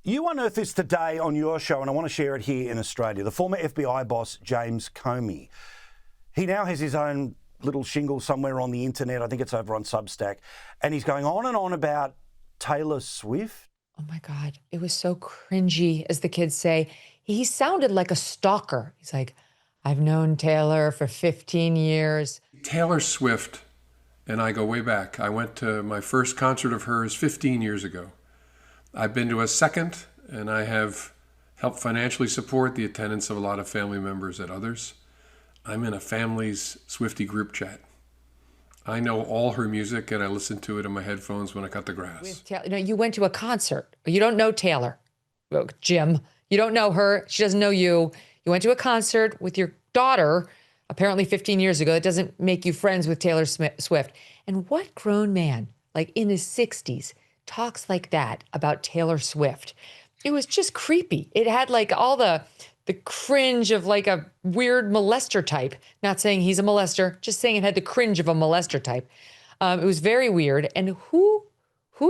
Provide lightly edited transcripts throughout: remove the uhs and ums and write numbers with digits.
You unearthed this today on your show, and I want to share it here in Australia. The former FBI boss, James Comey, he now has his own little shingle somewhere on the internet. I think it's over on Substack. And he's going on and on about Taylor Swift. Oh my God, it was so cringy, as the kids say. He sounded like a stalker. He's like, I've known Taylor for 15 years. Taylor Swift and I go way back. I went to my first concert of hers 15 years ago. I've been to a second, and I have helped financially support the attendance of a lot of family members at others. I'm in a family's Swiftie group chat. I know all her music, and I listen to it in my headphones when I cut the grass. You went to a concert. You don't know Taylor, Jim. You don't know her. She doesn't know you. You went to a concert with your daughter, apparently 15 years ago. That doesn't make you friends with Taylor Swift. And what grown man, like in his 60s, talks like that about Taylor Swift? It was just creepy. It had like all the cringe of like a weird molester type. Not saying he's a molester, just saying it had the cringe of a molester type. It was very weird. And who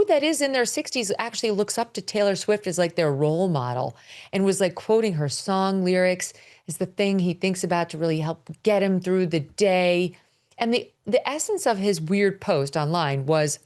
that is in their 60s actually looks up to Taylor Swift as like their role model and was like quoting her song lyrics is the thing he thinks about to really help get him through the day. And the essence of his weird post online was,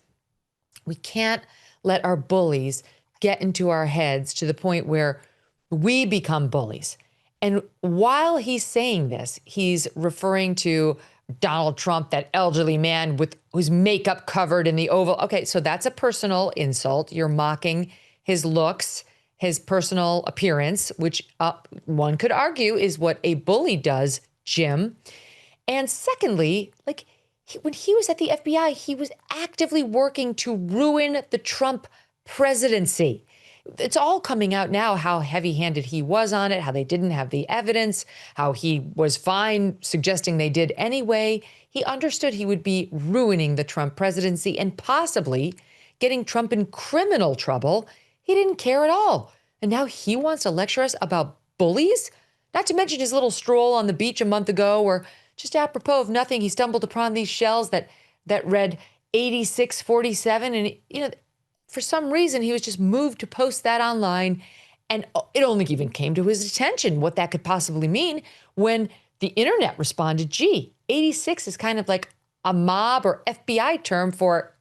we can't let our bullies get into our heads to the point where we become bullies. And while he's saying this, he's referring to Donald Trump, that elderly man with whose makeup covered in the Oval. Okay, so that's a personal insult. You're mocking his looks, his personal appearance, which one could argue is what a bully does, Jim. And secondly, like when he was at the FBI, he was actively working to ruin the Trump presidency. It's all coming out now how heavy-handed he was on it, how they didn't have the evidence, how he was fine suggesting they did anyway. He understood he would be ruining the Trump presidency and possibly getting Trump in criminal trouble. He didn't care at all. And now he wants to lecture us about bullies? Not to mention his little stroll on the beach a month ago where, just apropos of nothing, he stumbled upon these shells that read 8647. And, for some reason, he was just moved to post that online. And it only even came to his attention what that could possibly mean when the internet responded, gee, 86 is kind of like a mob or FBI term for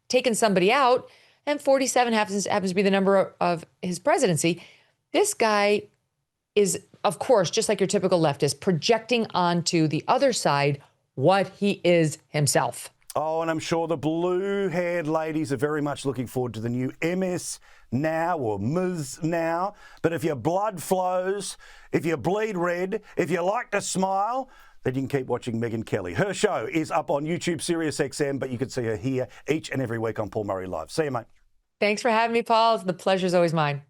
taking somebody out. And 47 happens to be the number of his presidency. This guy is, of course, just like your typical leftist, projecting onto the other side what he is himself. Oh, and I'm sure the blue-haired ladies are very much looking forward to the new MS Now or Ms Now. But if your blood flows, if you bleed red, if you like to smile, then you can keep watching Megyn Kelly. Her show is up on YouTube, SiriusXM, but you can see her here each and every week on Paul Murray Live. See you, mate. Thanks for having me, Paul. The pleasure's always mine.